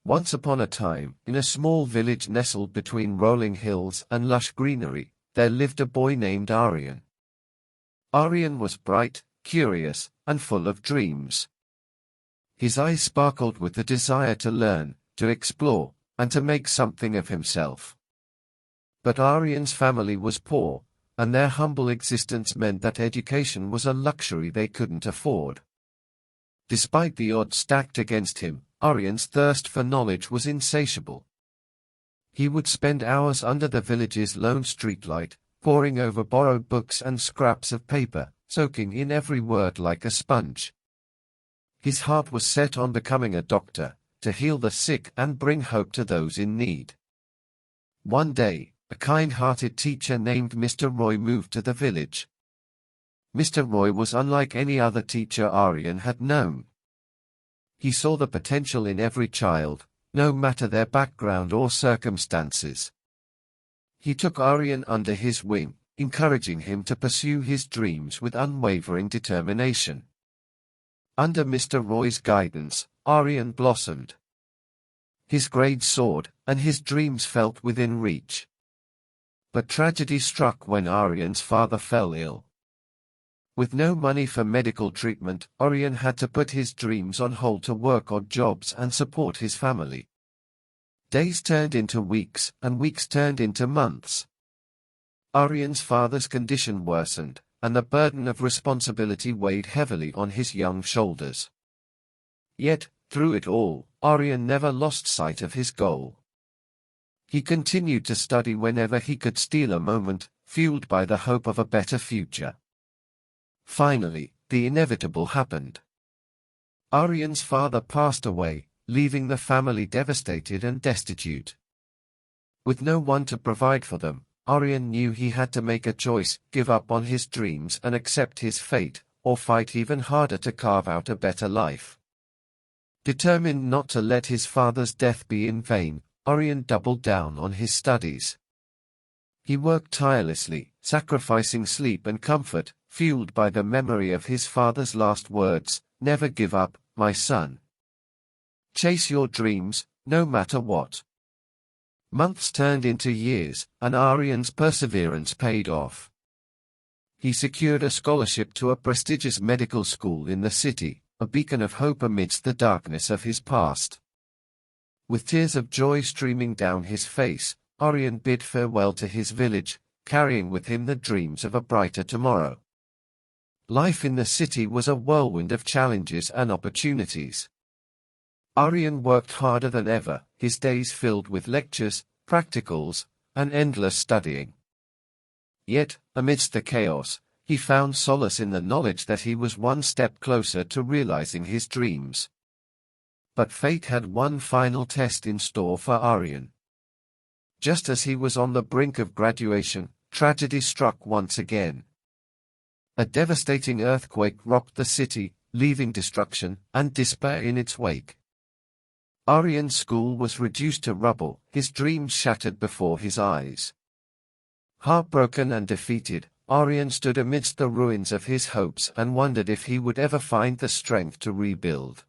Once upon a time, in a small village nestled between rolling hills and lush greenery, there lived a boy named Aryan. Aryan was bright, curious, and full of dreams. His eyes sparkled with the desire to learn, to explore, and to make something of himself. But Aryan's family was poor, and their humble existence meant that education was a luxury they couldn't afford. Despite the odds stacked against him, Aryan's thirst for knowledge was insatiable. He would spend hours under the village's lone streetlight, poring over borrowed books and scraps of paper, soaking in every word like a sponge. His heart was set on becoming a doctor, to heal the sick and bring hope to those in need. One day, a kind-hearted teacher named Mr. Roy moved to the village. Mr. Roy was unlike any other teacher Aryan had known. He saw the potential in every child, no matter their background or circumstances. He took Aryan under his wing, encouraging him to pursue his dreams with unwavering determination. Under Mr. Roy's guidance, Aryan blossomed. His grades soared, and his dreams felt within reach. But tragedy struck when Aryan's father fell ill. With no money for medical treatment, Aryan had to put his dreams on hold to work odd jobs and support his family. Days turned into weeks, and weeks turned into months. Aryan's father's condition worsened, and the burden of responsibility weighed heavily on his young shoulders. Yet, through it all, Aryan never lost sight of his goal. He continued to study whenever he could steal a moment, fueled by the hope of a better future. Finally, the inevitable happened. Aryan's father passed away, leaving the family devastated and destitute. With no one to provide for them, Aryan knew he had to make a choice, give up on his dreams and accept his fate, or fight even harder to carve out a better life. Determined not to let his father's death be in vain, Aryan doubled down on his studies. He worked tirelessly, sacrificing sleep and comfort, fueled by the memory of his father's last words, "Never give up, my son. Chase your dreams, no matter what." Months turned into years, and Aryan's perseverance paid off. He secured a scholarship to a prestigious medical school in the city, a beacon of hope amidst the darkness of his past. With tears of joy streaming down his face, Aryan bid farewell to his village, carrying with him the dreams of a brighter tomorrow. Life in the city was a whirlwind of challenges and opportunities. Aryan worked harder than ever, his days filled with lectures, practicals, and endless studying. Yet, amidst the chaos, he found solace in the knowledge that he was one step closer to realizing his dreams. But fate had one final test in store for Aryan. Just as he was on the brink of graduation, tragedy struck once again. A devastating earthquake rocked the city, leaving destruction and despair in its wake. Aryan's school was reduced to rubble, his dreams shattered before his eyes. Heartbroken and defeated, Aryan stood amidst the ruins of his hopes and wondered if he would ever find the strength to rebuild.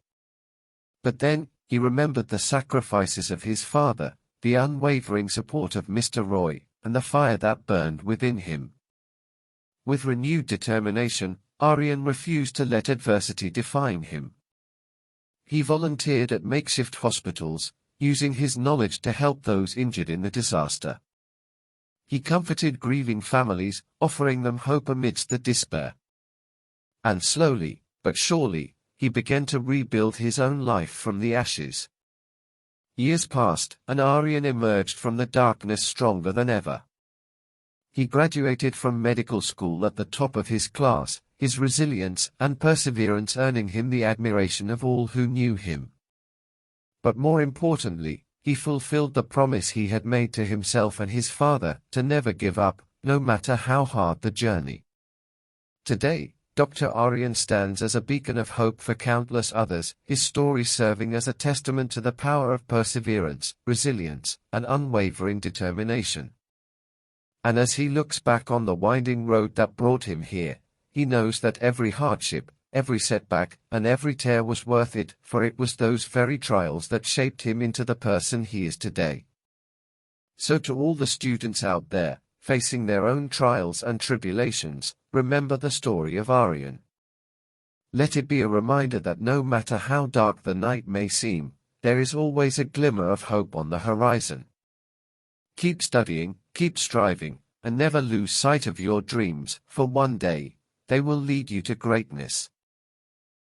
But then, he remembered the sacrifices of his father, the unwavering support of Mr. Roy, and the fire that burned within him. With renewed determination, Aryan refused to let adversity define him. He volunteered at makeshift hospitals, using his knowledge to help those injured in the disaster. He comforted grieving families, offering them hope amidst the despair. And slowly, but surely, he began to rebuild his own life from the ashes. Years passed, and Aryan emerged from the darkness stronger than ever. He graduated from medical school at the top of his class, his resilience and perseverance earning him the admiration of all who knew him. But more importantly, he fulfilled the promise he had made to himself and his father, to never give up, no matter how hard the journey. Today, Dr. Aryan stands as a beacon of hope for countless others, his story serving as a testament to the power of perseverance, resilience, and unwavering determination. And as he looks back on the winding road that brought him here, he knows that every hardship, every setback, and every tear was worth it, for it was those very trials that shaped him into the person he is today. So to all the students out there, facing their own trials and tribulations, remember the story of Aryan. Let it be a reminder that no matter how dark the night may seem, there is always a glimmer of hope on the horizon. Keep studying, keep striving, and never lose sight of your dreams, for one day, they will lead you to greatness.